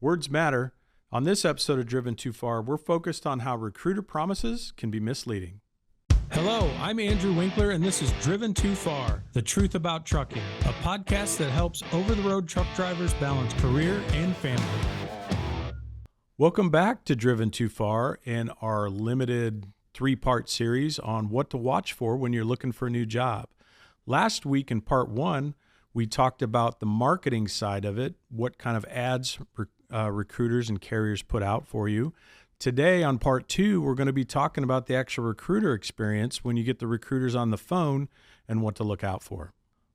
Words matter. On this episode of Driven Too Far, we're focused on how recruiter promises can be misleading. Hello, I'm Andrew Winkler, and this is Driven Too Far, the truth about trucking, a podcast that helps over-the-road truck drivers balance career and family. Welcome back to Driven Too Far and our limited three-part series on what to watch for when you're looking for a new job. Last week in part one, we talked about the marketing side of it, what kind of ads recruiters and carriers put out for you. Today on part two, we're going to be talking about the actual recruiter experience when you get the recruiters on the phone and what to look out for.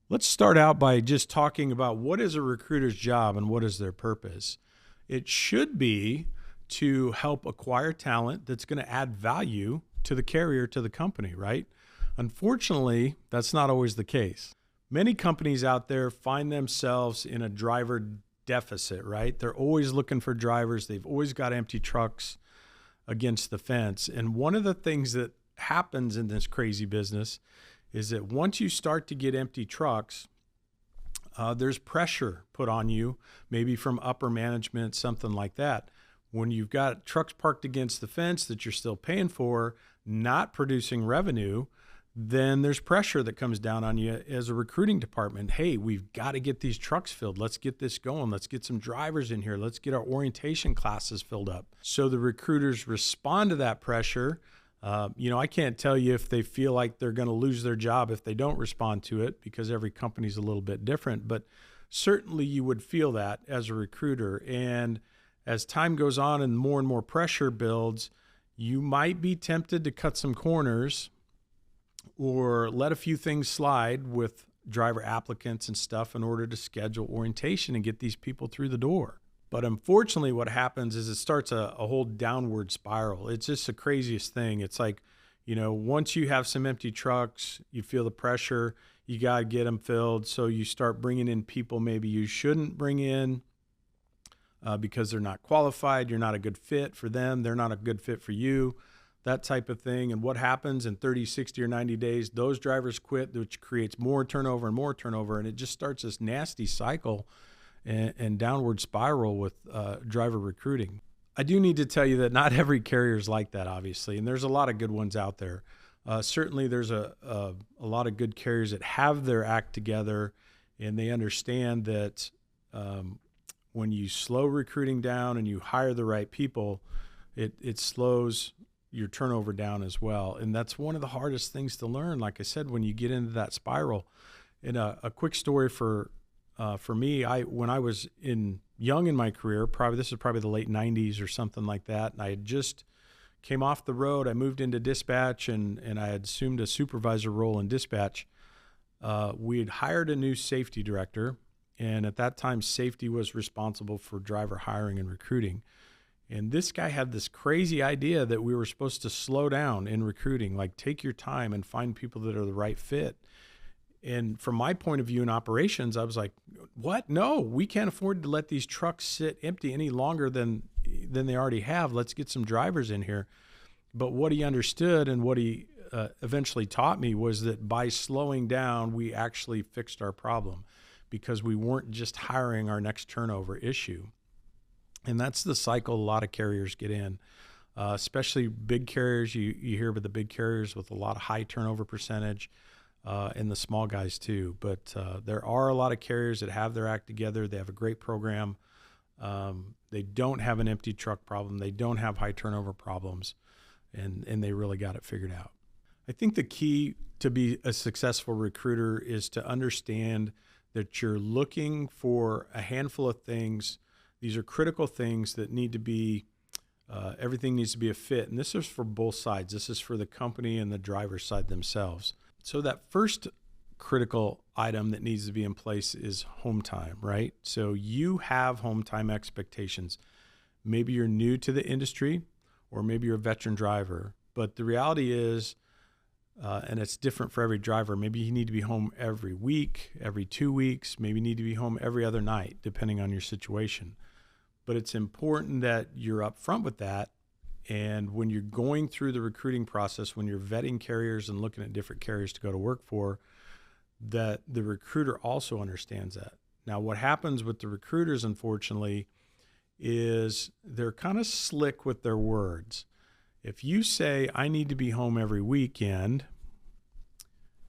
Let's start out by just talking about what is a recruiter's job and what is their purpose. It should be to help acquire talent that's going to add value to the carrier, to the company, right? Unfortunately, that's not always the case. Many companies out there find themselves in a driver deficit, right? They're always looking for drivers. They've always got empty trucks against the fence. And one of the things that happens in this crazy business is that once you start to get empty trucks, there's pressure put on you, maybe from upper management, something like that. When you've got trucks parked against the fence that you're still paying for, not producing revenue, then there's pressure that comes down on you as a recruiting department. Hey, we've got to get these trucks filled. Let's get this going. Let's get some drivers in here. Let's get our orientation classes filled up. So the recruiters respond to that pressure. I can't tell you if they feel like they're going to lose their job if they don't respond to it, because every company's a little bit different. But certainly you would feel that as a recruiter. And as time goes on and more pressure builds, you might be tempted to cut some corners or let a few things slide with driver applicants and stuff in order to schedule orientation and get these people through the door. But unfortunately, what happens is it starts a whole downward spiral. It's just the craziest thing. It's like, once you have some empty trucks, you feel the pressure, you got to get them filled. So you start bringing in people maybe you shouldn't bring in because they're not qualified. You're not a good fit for them. They're not a good fit for you. That type of thing. And what happens in 30, 60, or 90 days, those drivers quit, which creates more turnover. And it just starts this nasty cycle and downward spiral with driver recruiting. I do need to tell you that not every carrier is like that, obviously, and there's a lot of good ones out there. Certainly there's a lot of good carriers that have their act together, and they understand that when you slow recruiting down and you hire the right people, it slows your turnover down as well. And that's one of the hardest things to learn, like I said, when you get into that spiral. And a quick story for me, when I was young in my career, this is probably the late 90s or something like that, and I had just came off the road. I moved into dispatch and I had assumed a supervisor role in dispatch. We had hired a new safety director, and at that time, safety was responsible for driver hiring and recruiting. And this guy had this crazy idea that we were supposed to slow down in recruiting, like take your time and find people that are the right fit. And from my point of view in operations, I was like, what? No, we can't afford to let these trucks sit empty any longer than they already have. Let's get some drivers in here. But what he understood and what he eventually taught me was that by slowing down, we actually fixed our problem, because we weren't just hiring our next turnover issue. And that's the cycle a lot of carriers get in, especially big carriers. You hear about the big carriers with a lot of high turnover percentage, and the small guys too. But there are a lot of carriers that have their act together. They have a great program. They don't have an empty truck problem. They don't have high turnover problems, and they really got it figured out. I think the key to be a successful recruiter is to understand that you're looking for a handful of things. These are critical things that need to be, everything needs to be a fit. And this is for both sides. This is for the company and the driver's side themselves. So that first critical item that needs to be in place is home time, right? So you have home time expectations. Maybe you're new to the industry, or maybe you're a veteran driver. But the reality is, and it's different for every driver, maybe you need to be home every week, every 2 weeks, maybe you need to be home every other night, depending on your situation. But it's important that you're upfront with that. And when you're going through the recruiting process, when you're vetting carriers and looking at different carriers to go to work for, that the recruiter also understands that. Now, what happens with the recruiters, unfortunately, is they're kind of slick with their words. If you say, I need to be home every weekend,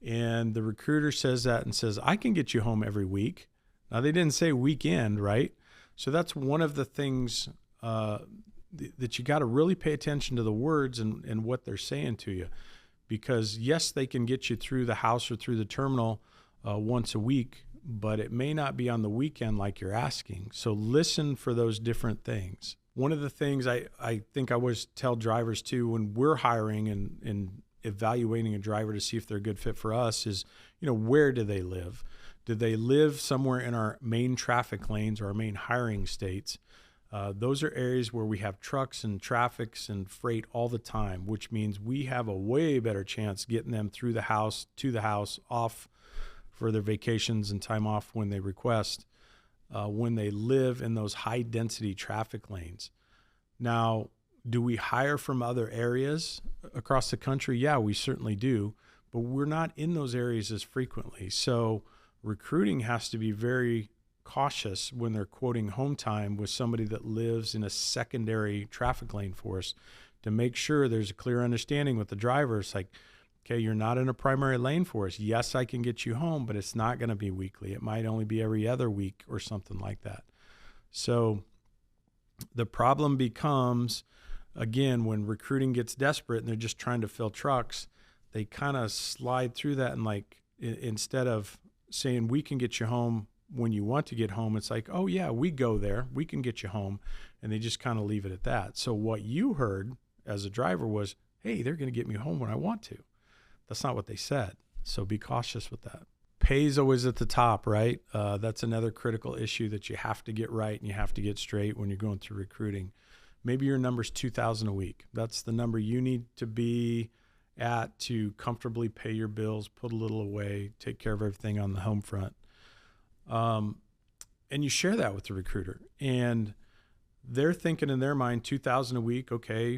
and the recruiter says that and says, I can get you home every week. Now, they didn't say weekend, right? So that's one of the things that you got to really pay attention to the words and what they're saying to you. Because, yes, they can get you through the house or through the terminal once a week, but it may not be on the weekend like you're asking. So listen for those different things. One of the things I think I always tell drivers too when we're hiring and evaluating a driver to see if they're a good fit for us is, where do they live? Do they live somewhere in our main traffic lanes or our main hiring states? Those are areas where we have trucks and traffics and freight all the time, which means we have a way better chance getting them through the house, to the house, off for their vacations and time off when they request, when they live in those high density traffic lanes. Now, do we hire from other areas across the country? Yeah, we certainly do, but we're not in those areas as frequently. So recruiting has to be very cautious when they're quoting home time with somebody that lives in a secondary traffic lane for us to make sure there's a clear understanding with the driver. It's like, okay, you're not in a primary lane for us. Yes, I can get you home, but it's not going to be weekly. It might only be every other week or something like that. So the problem becomes, again, when recruiting gets desperate and they're just trying to fill trucks, they kind of slide through that and instead of saying we can get you home when you want to get home, it's like, oh yeah, we go there, we can get you home. And they just kind of leave it at that. So what you heard as a driver was, hey, they're going to get me home when I want to. That's not what they said. So be cautious with that. Pay's always at the top, right? That's another critical issue that you have to get right and you have to get straight when you're going through recruiting. Maybe your number's $2,000 a week. That's the number you need to be at to comfortably pay your bills, put a little away, take care of everything on the home front. And you share that with the recruiter. And they're thinking in their mind, $2,000 a week, okay,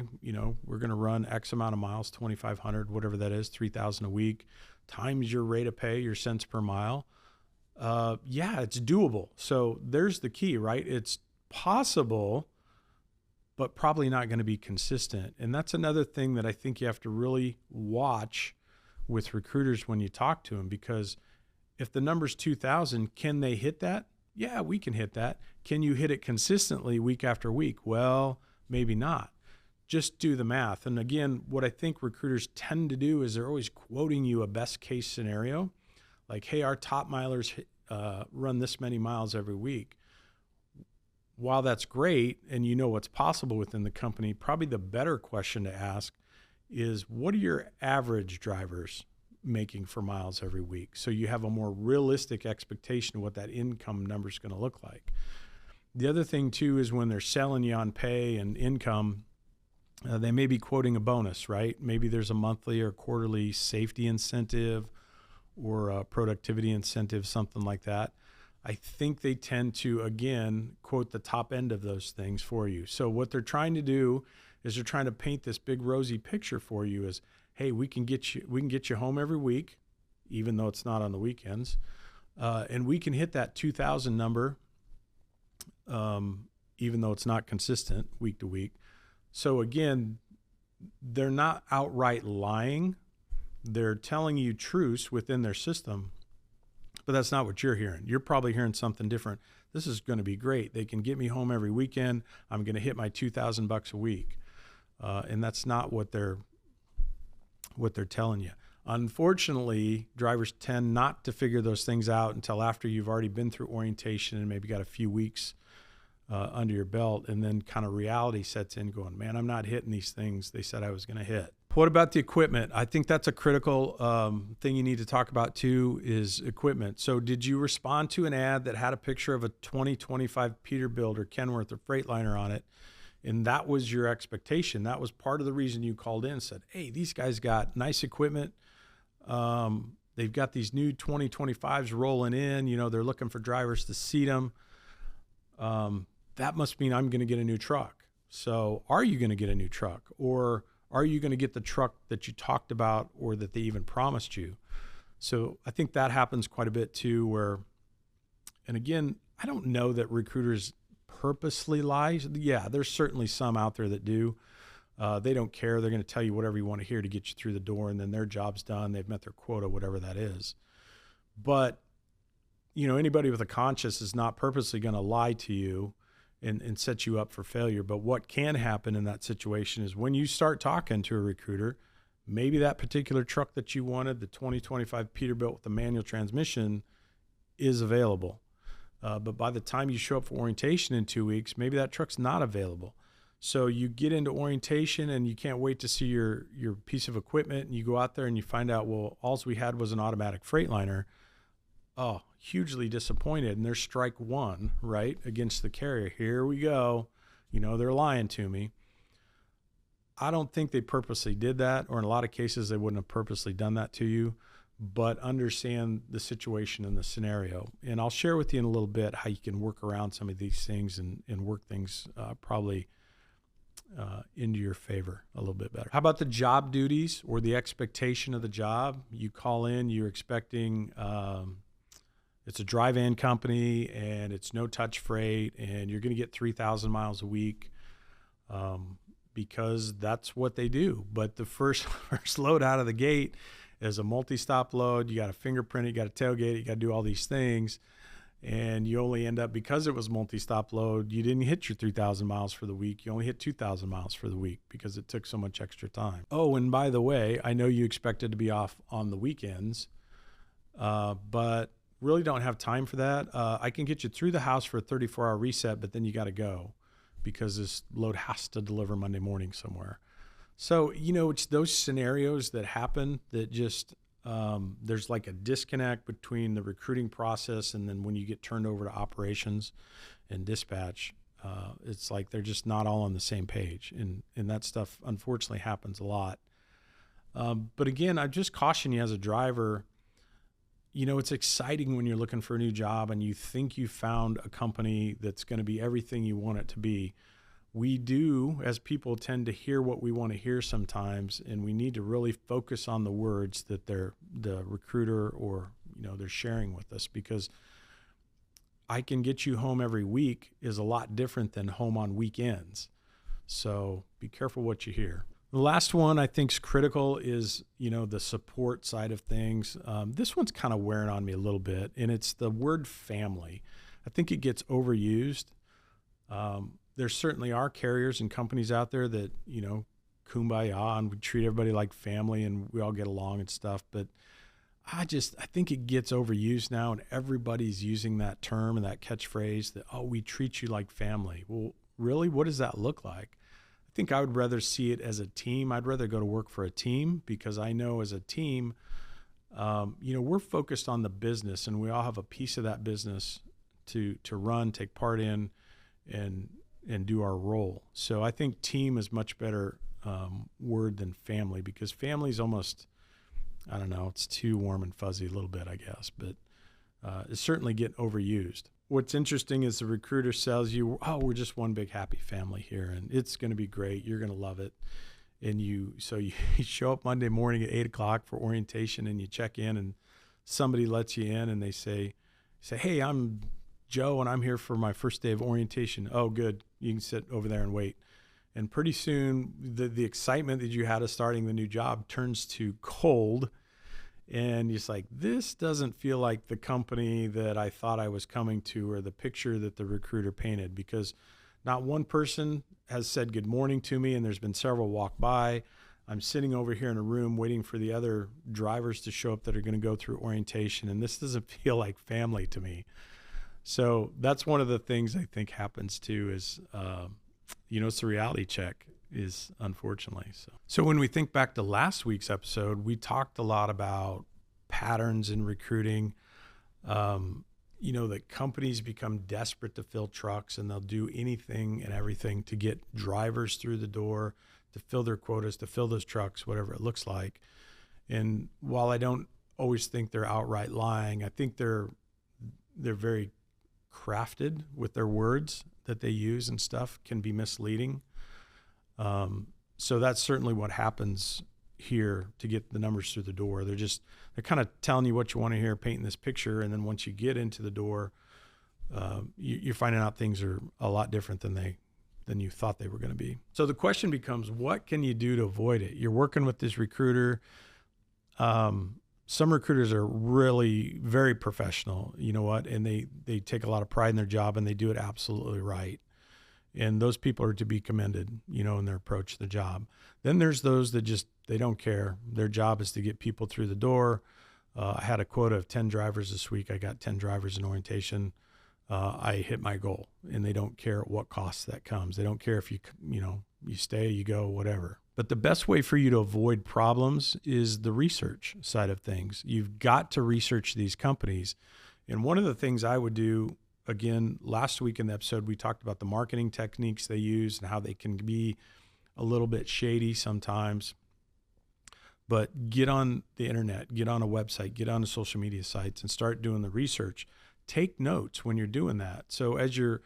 we're going to run X amount of miles, 2,500, whatever that is, $3,000 a week, times your rate of pay, your cents per mile. Yeah, it's doable. So there's the key, right? It's possible, but probably not going to be consistent. And that's another thing that I think you have to really watch with recruiters when you talk to them, because if the number's 2,000, can they hit that? Yeah, we can hit that. Can you hit it consistently week after week? Well, maybe not. Just do the math. And again, what I think recruiters tend to do is they're always quoting you a best case scenario. Like, hey, our top milers run this many miles every week. While that's great and you know what's possible within the company, probably the better question to ask is, what are your average drivers making for miles every week? So you have a more realistic expectation of what that income number is going to look like. The other thing too is when they're selling you on pay and income, they may be quoting a bonus, right? Maybe there's a monthly or quarterly safety incentive or a productivity incentive, something like that. I think they tend to, again, quote the top end of those things for you. So what they're trying to do is they're trying to paint this big rosy picture for you as, hey, we can get you home every week, even though it's not on the weekends, and we can hit that 2,000 number, even though it's not consistent week to week. So again, they're not outright lying. They're telling you truths within their system, but that's not what you're hearing. You're probably hearing something different. This is going to be great. They can get me home every weekend. I'm going to hit my $2,000 a week. And that's not what they're telling you. Unfortunately, drivers tend not to figure those things out until after you've already been through orientation and maybe got a few weeks under your belt, and then kind of reality sets in going, man, I'm not hitting these things they said I was going to hit. What about the equipment? I think that's a critical thing you need to talk about too, is equipment. So did you respond to an ad that had a picture of a 2025 Peterbilt or Kenworth or Freightliner on it, and that was your expectation? That was part of the reason you called in and said, hey, these guys got nice equipment. They've got these new 2025s rolling in. They're looking for drivers to seat them. That must mean I'm going to get a new truck. So are you going to get a new truck? Or are you going to get the truck that you talked about or that they even promised you? So I think that happens quite a bit too, and again, I don't know that recruiters purposely lie? Yeah, there's certainly some out there that do. They don't care. They're going to tell you whatever you want to hear to get you through the door, and then their job's done. They've met their quota, whatever that is. But, anybody with a conscience is not purposely going to lie to you and set you up for failure. But what can happen in that situation is when you start talking to a recruiter, maybe that particular truck that you wanted, the 2025 Peterbilt with the manual transmission, is available. But by the time you show up for orientation in 2 weeks, maybe that truck's not available. So you get into orientation and you can't wait to see your piece of equipment, and you go out there and you find out, well, all we had was an automatic Freightliner. Oh, hugely disappointed. And there's strike one, right, against the carrier. Here we go. They're lying to me. I don't think they purposely did that, or in a lot of cases, they wouldn't have purposely done that to you, but understand the situation and the scenario. And I'll share with you in a little bit how you can work around some of these things and work things probably into your favor a little bit better. How about the job duties or the expectation of the job? You call in, you're expecting, it's a dry-van company and it's no-touch freight, and you're going to get 3,000 miles a week because that's what they do. But the first load out of the gate is a multi-stop load. You got to fingerprint it, you got to tailgate it, you got to do all these things. And you only end up, because it was multi-stop load, you didn't hit your 3,000 miles for the week. You only hit 2,000 miles for the week because it took so much extra time. Oh, and by the way, I know you expected to be off on the weekends, but really don't have time for that. I can get you through the house for a 34-hour reset, but then you got to go because this load has to deliver Monday morning somewhere. So, it's those scenarios that happen that just, there's like a disconnect between the recruiting process and then when you get turned over to operations and dispatch, it's like they're just not all on the same page. And that stuff unfortunately happens a lot. But again, I just caution you as a driver, it's exciting when you're looking for a new job and you think you found a company that's going to be everything you want it to be. We do, as people, tend to hear what we want to hear sometimes, and we need to really focus on the words that the recruiter or they're sharing with us, because I can get you home every week is a lot different than home on weekends. So be careful what you hear. The last one I think is critical is, the support side of things. This one's kind of wearing on me a little bit, and it's the word family. I think it gets overused. There certainly are carriers and companies out there that, kumbaya, and we treat everybody like family and we all get along and stuff. But I think it gets overused now, and everybody's using that term and that catchphrase that, oh, we treat you like family. Well, really, what does that look like? I think I would rather see it as a team. I'd rather go to work for a team, because I know as a team, we're focused on the business and we all have a piece of that business to run, take part in, and do our role. So I think team is much better word than family, because family is almost, I don't know, it's too warm and fuzzy a little bit, I guess, but it's certainly getting overused. What's interesting is the recruiter sells you, oh, we're just one big happy family here and it's going to be great. You're going to love it. And you show up Monday morning at 8:00 for orientation, and you check in and somebody lets you in and they say, hey, I'm Joe, and I'm here for my first day of orientation. Oh, good. You can sit over there and wait. And pretty soon, the excitement that you had of starting the new job turns to cold. And you're just like, this doesn't feel like the company that I thought I was coming to, or the picture that the recruiter painted, because not one person has said good morning to me, and there's been several walk by. I'm sitting over here in a room waiting for the other drivers to show up that are going to go through orientation, and this doesn't feel like family to me. So that's one of the things I think happens too is, it's a reality check, is unfortunately. So when we think back to last week's episode, we talked a lot about patterns in recruiting, that companies become desperate to fill trucks, and they'll do anything and everything to get drivers through the door, to fill their quotas, to fill those trucks, whatever it looks like. And while I don't always think they're outright lying, I think they're very crafted with their words that they use and stuff, can be misleading. So that's certainly what happens here to get the numbers through the door. They're kind of telling you what you want to hear, painting this picture. And then once you get into the door, you're finding out things are a lot different than you thought they were going to be. So the question becomes, what can you do to avoid it? You're working with this recruiter. Some recruiters are really very professional, you know what, and they take a lot of pride in their job and they do it absolutely right. And those people are to be commended, you know, in their approach to the job. Then there's those that just, they don't care. Their job is to get people through the door. I had a quota of 10 drivers this week. I got 10 drivers in orientation. I hit my goal, and they don't care at what cost that comes. They don't care if you stay, you go, whatever. But the best way for you to avoid problems is the research side of things. You've got to research these companies. And one of the things I would do, again, last week in the episode, we talked about the marketing techniques they use and how they can be a little bit shady sometimes. But get on the internet, get on a website, get on the social media sites and start doing the research. Take notes when you're doing that. So as you're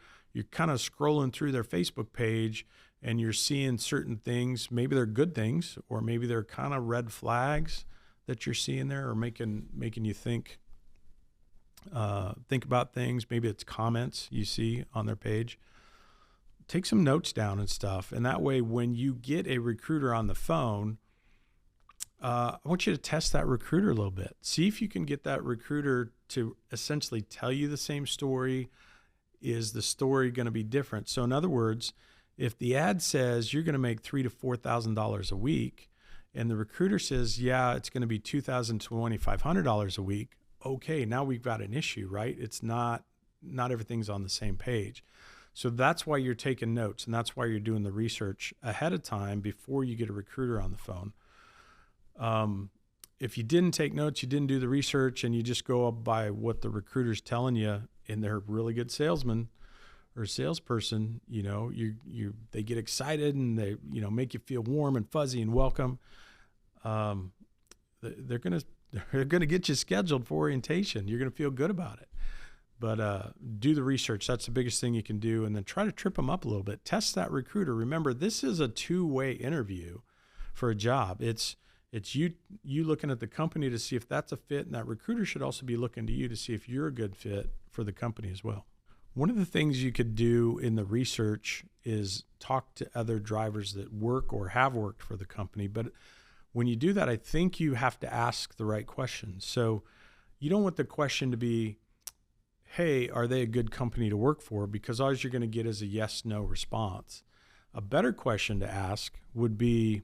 kind of scrolling through their Facebook page and you're seeing certain things, maybe they're good things, or maybe they're kind of red flags that you're seeing there, or making you think about things. Maybe it's comments you see on their page. Take some notes down and stuff. And that way, when you get a recruiter on the phone, I want you to test that recruiter a little bit. See if you can get that recruiter to essentially tell you the same story. Is the story going to be different? So in other words, if the ad says you're going to make $3,000 to $4,000 a week, and the recruiter says, yeah, it's going to be $2,000 to $2,500 a week, okay, now we've got an issue, right? It's not everything's on the same page. So that's why you're taking notes, and that's why you're doing the research ahead of time before you get a recruiter on the phone. If you didn't take notes, you didn't do the research, and you just go up by what the recruiter's telling you, and they're a really good salesman or salesperson, you know, they get excited and they, you know, make you feel warm and fuzzy and welcome. They're gonna get you scheduled for orientation. You're gonna feel good about it. But do the research. That's the biggest thing you can do, and then try to trip them up a little bit. Test that recruiter. Remember, this is a two-way interview for a job. It's you looking at the company to see if that's a fit, and that recruiter should also be looking to you to see if you're a good fit for the company as well. One of the things you could do in the research is talk to other drivers that work or have worked for the company. But when you do that, I think you have to ask the right questions. So you don't want the question to be, hey, are they a good company to work for? Because all you're going to get is a yes, no response. A better question to ask would be,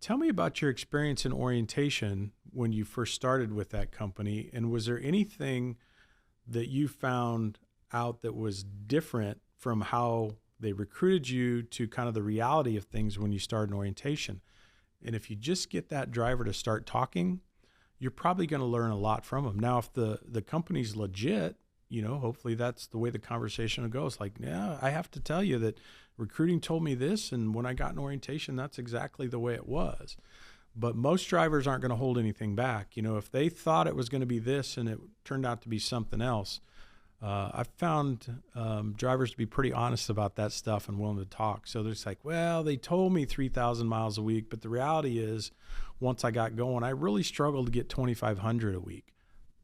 tell me about your experience in orientation when you first started with that company, and was there anything that you found out that was different from how they recruited you to kind of the reality of things when you started in orientation? And if you just get that driver to start talking, you're probably going to learn a lot from them. Now, if the company's legit, you know, hopefully that's the way the conversation goes. Like, yeah, I have to tell you that recruiting told me this, and when I got in orientation, that's exactly the way it was. But most drivers aren't going to hold anything back. You know, if they thought it was going to be this and it turned out to be something else, I've found drivers to be pretty honest about that stuff and willing to talk. So they're just like, well, they told me 3,000 miles a week, but the reality is once I got going, I really struggled to get 2,500 a week.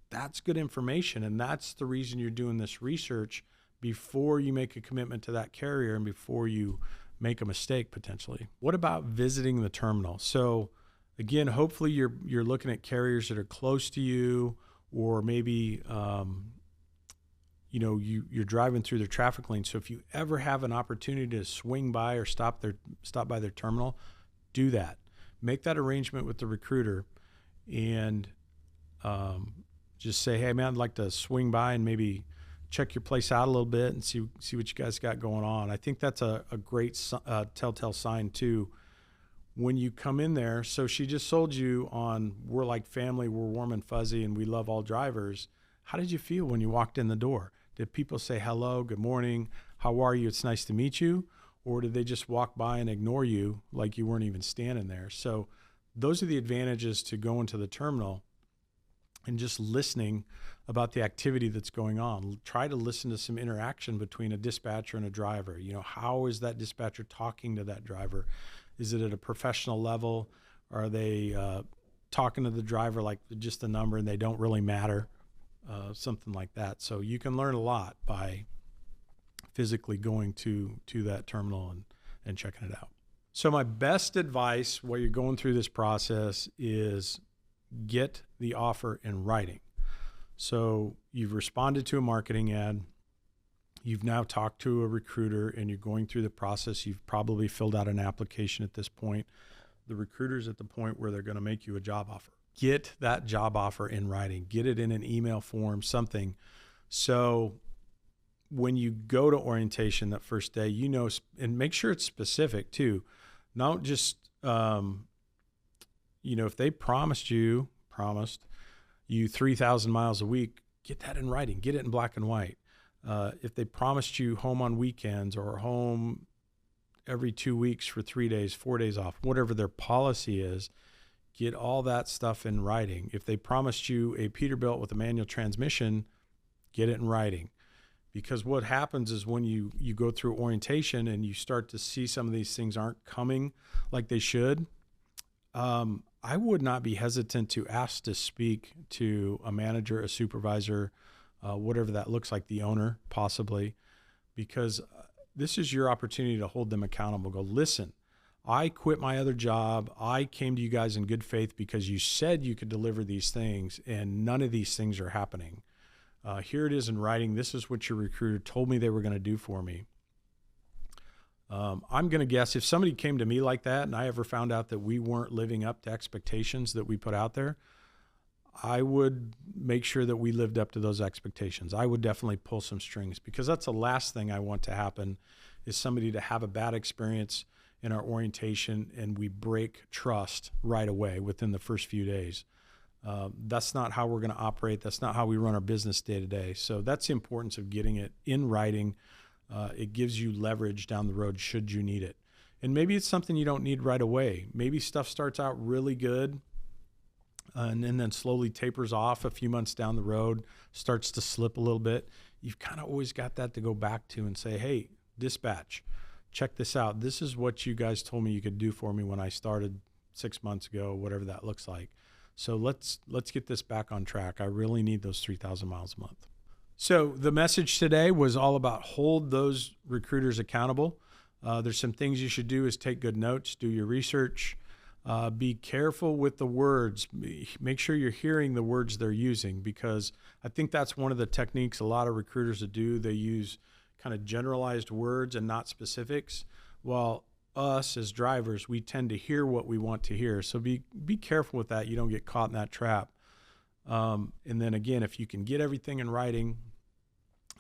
That's good information, and that's the reason you're doing this research before you make a commitment to that carrier and before you make a mistake potentially. What about visiting the terminal? So again, hopefully you're looking at carriers that are close to you, or maybe you're driving through their traffic lane. So if you ever have an opportunity to swing by or stop by their terminal, do that. Make that arrangement with the recruiter, and just say, hey man, I'd like to swing by and maybe check your place out a little bit and see what you guys got going on. I think that's a great telltale sign too when you come in there. So she just sold you on, we're like family, we're warm and fuzzy, and we love all drivers. How did you feel when you walked in the door? Did people say hello, good morning, how are you, it's nice to meet you? Or did they just walk by and ignore you like you weren't even standing there? So those are the advantages to going to the terminal and just listening about the activity that's going on. Try to listen to some interaction between a dispatcher and a driver. You know, how is that dispatcher talking to that driver? Is it at a professional level? Are they talking to the driver like just a number and they don't really matter? something like that. So you can learn a lot by physically going to that terminal and checking it out. So my best advice while you're going through this process is get the offer in writing. So you've responded to a marketing ad. You've now talked to a recruiter and you're going through the process. You've probably filled out an application at this point. The recruiter's at the point where they're going to make you a job offer. Get that job offer in writing. Get it in an email form, something. So when you go to orientation that first day, you know, and make sure it's specific too. Not just, if they promised you 3,000 miles a week, get that in writing, get it in black and white. If they promised you home on weekends or home every 2 weeks for 3 days, 4 days off, whatever their policy is, get all that stuff in writing. If they promised you a Peterbilt with a manual transmission, get it in writing. Because what happens is when you go through orientation and you start to see some of these things aren't coming like they should, I would not be hesitant to ask to speak to a manager, a supervisor, whatever that looks like, the owner possibly, because this is your opportunity to hold them accountable. Go, listen, I quit my other job. I came to you guys in good faith because you said you could deliver these things and none of these things are happening. Here it is in writing. This is what your recruiter told me they were going to do for me. I'm going to guess if somebody came to me like that and I ever found out that we weren't living up to expectations that we put out there, I would make sure that we lived up to those expectations. I would definitely pull some strings because that's the last thing I want to happen is somebody to have a bad experience in our orientation and we break trust right away within the first few days. That's not how we're going to operate. That's not how we run our business day to day. So that's the importance of getting it in writing. It gives you leverage down the road should you need it. And maybe it's something you don't need right away. Maybe stuff starts out really good and then slowly tapers off a few months down the road, starts to slip a little bit. You've kind of always got that to go back to and say, hey, dispatch, check this out. This is what you guys told me you could do for me when I started 6 months ago, whatever that looks like. So let's get this back on track. I really need those 3,000 miles a month. So the message today was all about hold those recruiters accountable. There's some things you should do is take good notes, do your research, be careful with the words. Make sure you're hearing the words they're using because I think that's one of the techniques a lot of recruiters do. They use kind of generalized words and not specifics. While us as drivers, we tend to hear what we want to hear. So be careful with that. You don't get caught in that trap. And then again, if you can get everything in writing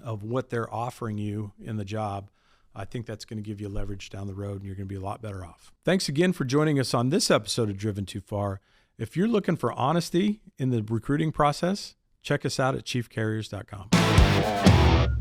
of what they're offering you in the job, I think that's going to give you leverage down the road and you're going to be a lot better off. Thanks again for joining us on this episode of Driven Too Far. If you're looking for honesty in the recruiting process, check us out at chiefcarriers.com.